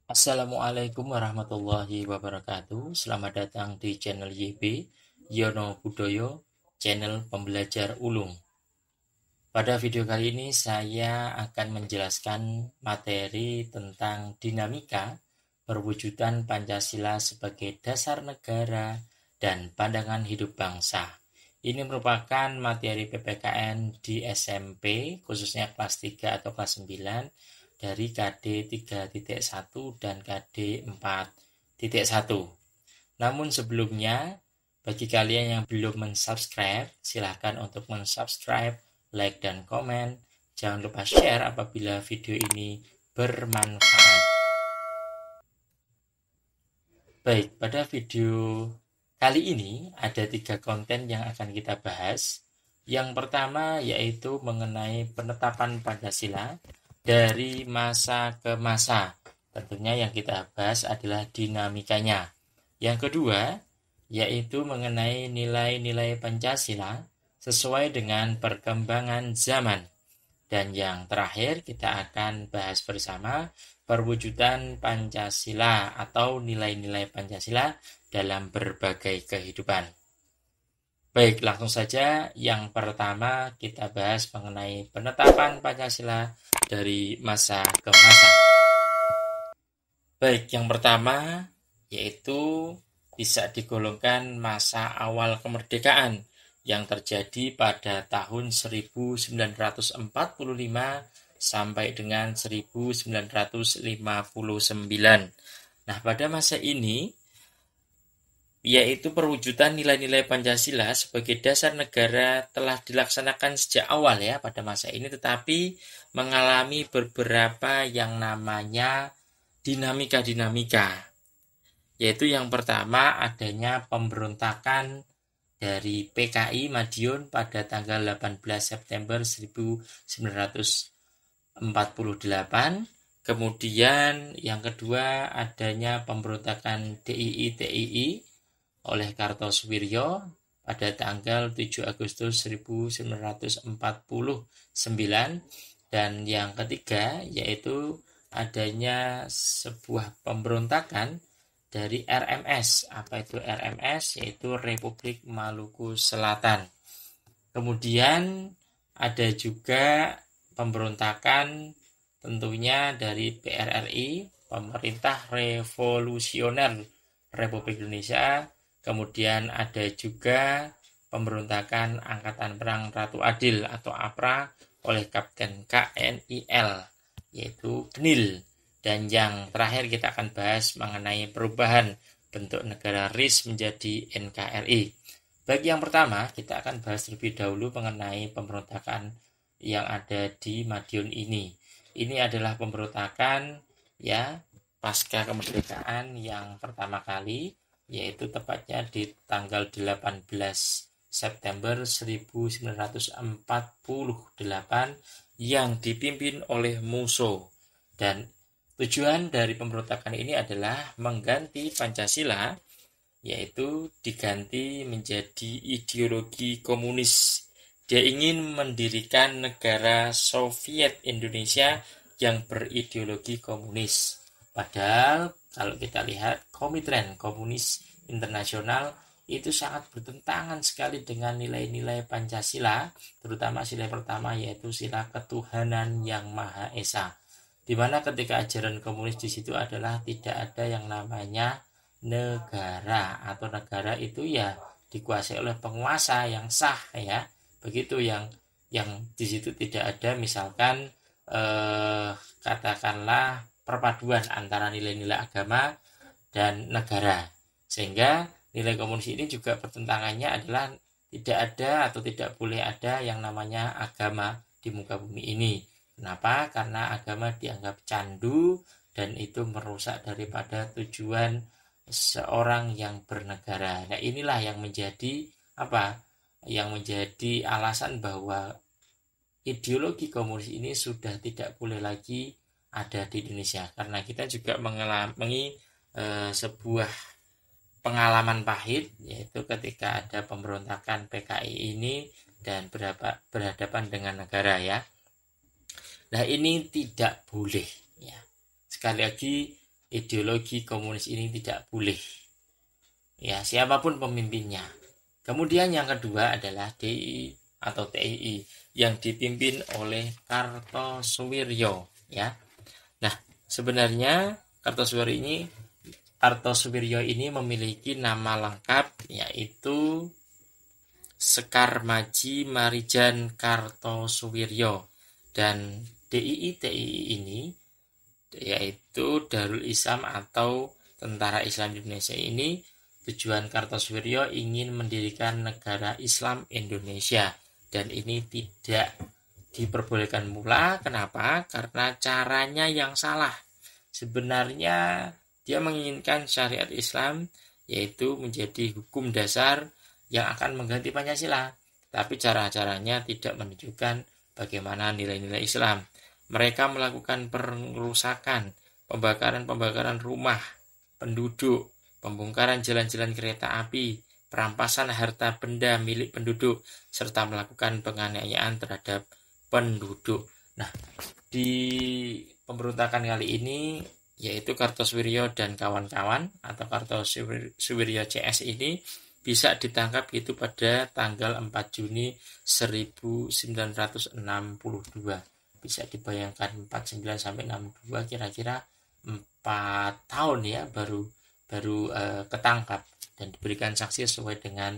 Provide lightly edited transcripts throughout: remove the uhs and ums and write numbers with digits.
Assalamualaikum warahmatullahi wabarakatuh. Selamat datang di channel YB Yono Budoyo, channel pembelajar ulung. Pada video kali ini saya akan menjelaskan materi tentang dinamika perwujudan Pancasila sebagai dasar negara dan pandangan hidup bangsa. Ini merupakan materi PPKN di SMP, khususnya kelas 3 atau kelas 9, dari KD 3.1 dan KD 4.1. Namun sebelumnya, bagi kalian yang belum mensubscribe, silahkan untuk mensubscribe, like, dan komen. Jangan lupa share apabila video ini bermanfaat. Baik, pada video kali ini ada 3 konten yang akan kita bahas. Yang pertama yaitu mengenai penetapan Pancasila dari masa ke masa. Tentunya yang kita bahas adalah dinamikanya. Yang kedua yaitu mengenai nilai-nilai Pancasila sesuai dengan perkembangan zaman. Dan yang terakhir kita akan bahas bersama perwujudan Pancasila atau nilai-nilai Pancasila dalam berbagai kehidupan. Baik, langsung saja yang pertama kita bahas mengenai penetapan Pancasila dari masa ke masa. Baik, yang pertama yaitu bisa digolongkan masa awal kemerdekaan yang terjadi pada tahun 1945 sampai dengan 1959. Nah, pada masa ini yaitu perwujudan nilai-nilai Pancasila sebagai dasar negara telah dilaksanakan sejak awal ya pada masa ini, tetapi mengalami beberapa yang namanya dinamika-dinamika. Yaitu yang pertama adanya pemberontakan dari PKI Madiun pada tanggal 18 September 1948. Kemudian yang kedua adanya pemberontakan DII-TII oleh Kartosuwiryo pada tanggal 7 Agustus 1949. Dan yang ketiga yaitu adanya sebuah pemberontakan dari RMS. Apa itu RMS? Yaitu Republik Maluku Selatan. Kemudian ada juga pemberontakan tentunya dari PRRI, Pemerintah Revolusioner Republik Indonesia. Kemudian ada juga pemberontakan Angkatan Perang Ratu Adil atau APRA oleh Kapten KNIL, yaitu KNIL. Dan yang terakhir kita akan bahas mengenai perubahan bentuk negara RIS menjadi NKRI. Bagi yang pertama, kita akan bahas terlebih dahulu mengenai pemberontakan yang ada di Madiun ini. Ini adalah pemberontakan ya pasca kemerdekaan yang pertama kali, yaitu tepatnya di tanggal 18 September 1948 yang dipimpin oleh Musso. Dan tujuan dari pemberontakan ini adalah mengganti Pancasila, yaitu diganti menjadi ideologi komunis. Dia ingin mendirikan negara Soviet Indonesia yang berideologi komunis. Padahal kalau kita lihat Komitren Komunis Internasional itu sangat bertentangan sekali dengan nilai-nilai Pancasila, terutama sila pertama yaitu sila ketuhanan yang Maha Esa. Di mana ketika ajaran komunis di situ adalah tidak ada yang namanya negara, atau negara itu ya dikuasai oleh penguasa yang sah ya. Begitu yang di situ tidak ada misalkan katakanlah perpaduan antara nilai-nilai agama dan negara. Sehingga nilai komunis ini juga pertentangannya adalah tidak ada atau tidak boleh ada yang namanya agama di muka bumi ini. Kenapa? Karena agama dianggap candu dan itu merusak daripada tujuan seorang yang bernegara. Nah, inilah yang menjadi apa? Yang menjadi alasan bahwa ideologi komunis ini sudah tidak boleh lagi ada di Indonesia. Karena kita juga mengalami sebuah pengalaman pahit, yaitu ketika ada pemberontakan PKI ini dan berhadapan dengan negara ya. Nah, ini tidak boleh ya. Sekali lagi ideologi komunis ini tidak boleh. Ya, siapapun pemimpinnya. Kemudian yang kedua adalah DII atau TII yang dipimpin oleh Kartosuwiryo, ya. Nah, sebenarnya Kartosuwiryo ini memiliki nama lengkap yaitu Sekar Maji Marijan Kartosuwiryo, dan DII-TII ini yaitu Darul Islam atau Tentara Islam Indonesia ini, tujuan Kartosuwiryo ingin mendirikan negara Islam Indonesia, dan ini tidak diperbolehkan pula. Kenapa? Karena caranya yang salah. Sebenarnya dia menginginkan syariat Islam yaitu menjadi hukum dasar yang akan mengganti Pancasila, tapi cara-caranya tidak menunjukkan bagaimana nilai-nilai Islam. Mereka melakukan perusakan, pembakaran rumah penduduk, pembongkaran jalan-jalan kereta api, perampasan harta benda milik penduduk, serta melakukan penganiayaan terhadap penduduk. Nah, di pemberontakan kali ini yaitu Kartosuwiryo dan kawan-kawan atau Kartosuwiryo CS ini bisa ditangkap itu pada tanggal 4 Juni 1962. Bisa dibayangkan 49 sampai 62 kira-kira 4 tahun ya baru ketangkap dan diberikan sanksi sesuai dengan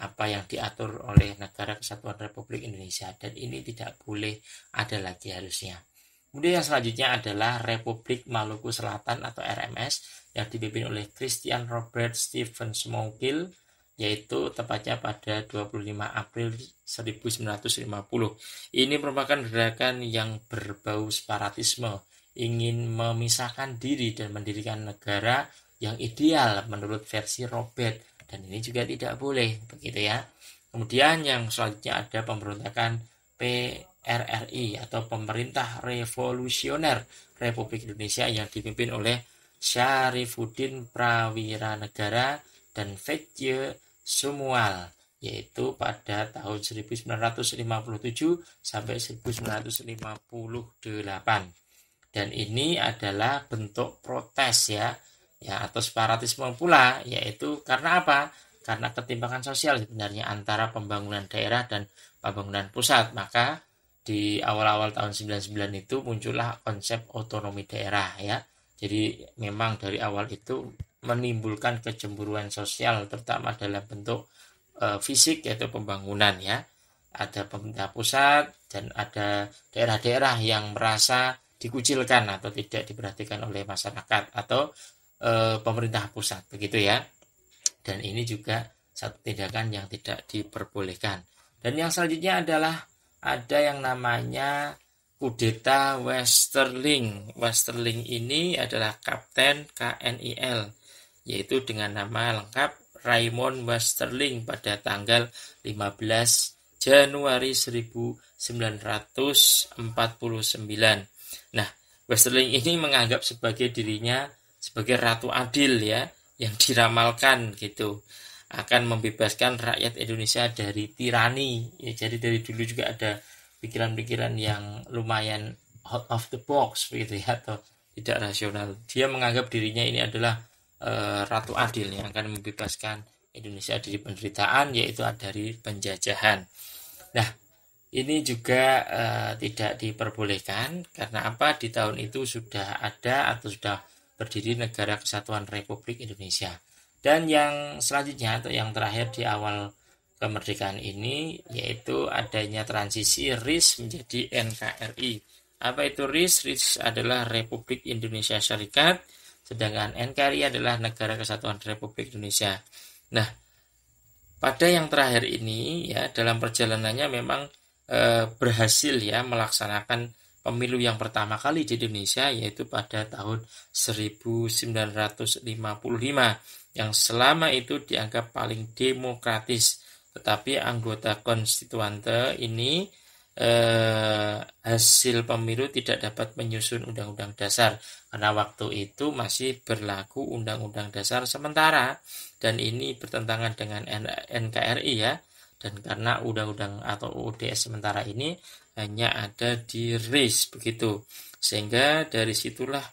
apa yang diatur oleh Negara Kesatuan Republik Indonesia, dan ini tidak boleh ada lagi harusnya. Kemudian yang selanjutnya adalah Republik Maluku Selatan atau RMS yang dipimpin oleh Christian Robert Stephen Smokil, yaitu tepatnya pada 25 April 1950. Ini merupakan gerakan yang berbau separatisme, ingin memisahkan diri dan mendirikan negara yang ideal menurut versi Robert, dan ini juga tidak boleh, begitu ya. Kemudian yang selanjutnya ada pemberontakan PRRI atau Pemerintah Revolusioner Republik Indonesia yang dipimpin oleh Syarifuddin Prawiranegara dan Fetje Sumual, yaitu pada tahun 1957 sampai 1958. Dan ini adalah bentuk protes ya atau separatisme pula, yaitu karena apa? Karena ketimpangan sosial sebenarnya antara pembangunan daerah dan pembangunan pusat. Maka di awal-awal tahun 99 itu muncullah konsep otonomi daerah ya. Jadi memang dari awal itu menimbulkan kecemburuan sosial terutama dalam bentuk fisik yaitu pembangunan ya. Ada pemerintah pusat dan ada daerah-daerah yang merasa dikucilkan atau tidak diperhatikan oleh masyarakat atau pemerintah pusat, begitu ya. Dan ini juga satu tindakan yang tidak diperbolehkan. Dan yang selanjutnya adalah ada yang namanya kudeta Westerling. Westerling ini adalah Kapten KNIL, yaitu dengan nama lengkap Raymond Westerling pada tanggal 15 Januari 1949. Nah, Westerling ini menganggap sebagai dirinya sebagai Ratu Adil ya, yang diramalkan gitu akan membebaskan rakyat Indonesia dari tirani ya. Jadi dari dulu juga ada pikiran-pikiran yang lumayan out of the box begitu ya, atau tidak rasional. Dia menganggap dirinya ini adalah Ratu Adil yang akan membebaskan Indonesia dari penderitaan, yaitu dari penjajahan. Nah, ini juga tidak diperbolehkan karena apa? Di tahun itu sudah ada atau sudah berdiri Negara Kesatuan Republik Indonesia. Dan yang selanjutnya atau yang terakhir di awal kemerdekaan ini yaitu adanya transisi RIS menjadi NKRI. Apa itu RIS? RIS adalah Republik Indonesia Syarikat, sedangkan NKRI adalah Negara Kesatuan Republik Indonesia. Nah, pada yang terakhir ini ya dalam perjalanannya memang berhasil ya melaksanakan pemilu yang pertama kali di Indonesia, yaitu pada tahun 1955 yang selama itu dianggap paling demokratis. Tetapi anggota konstituante ini hasil pemilu tidak dapat menyusun undang-undang dasar karena waktu itu masih berlaku undang-undang dasar sementara, dan ini bertentangan dengan NKRI ya. Dan karena undang-undang atau UUDS sementara ini hanya ada di RIS begitu, sehingga dari situlah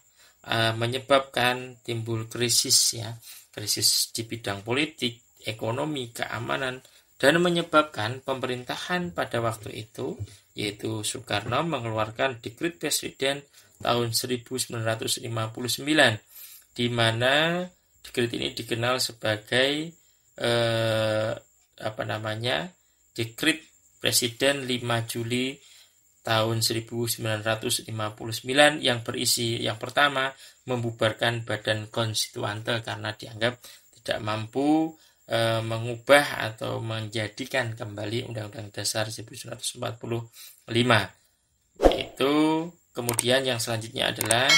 menyebabkan timbul krisis ya, krisis di bidang politik, ekonomi, keamanan, dan menyebabkan pemerintahan pada waktu itu, yaitu Soekarno mengeluarkan Dekret Presiden tahun 1959, di mana dekret ini dikenal sebagai Dekret Presiden 5 Juli tahun 1959 yang berisi yang pertama membubarkan Badan Konstituante karena dianggap tidak mampu mengubah atau menjadikan kembali Undang-Undang Dasar 1945. Yaitu kemudian yang selanjutnya adalah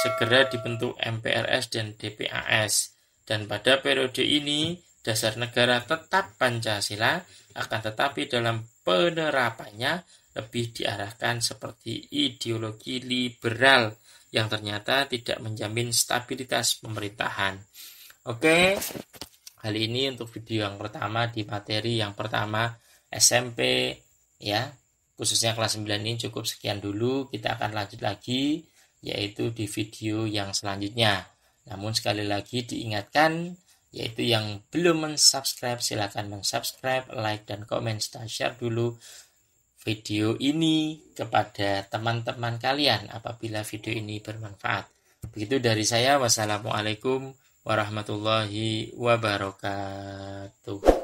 segera dibentuk MPRS dan DPAS. Dan pada periode ini dasar negara tetap Pancasila, akan tetapi dalam penerapannya lebih diarahkan seperti ideologi liberal yang ternyata tidak menjamin stabilitas pemerintahan. Oke, kali ini untuk video yang pertama di materi yang pertama SMP ya, khususnya kelas 9 ini cukup sekian dulu. Kita akan lanjut lagi yaitu di video yang selanjutnya. Namun sekali lagi diingatkan, yaitu yang belum mensubscribe silakan mensubscribe, like dan komen serta share dulu video ini kepada teman-teman kalian apabila video ini bermanfaat. Begitu dari saya. Wassalamualaikum warahmatullahi wabarakatuh.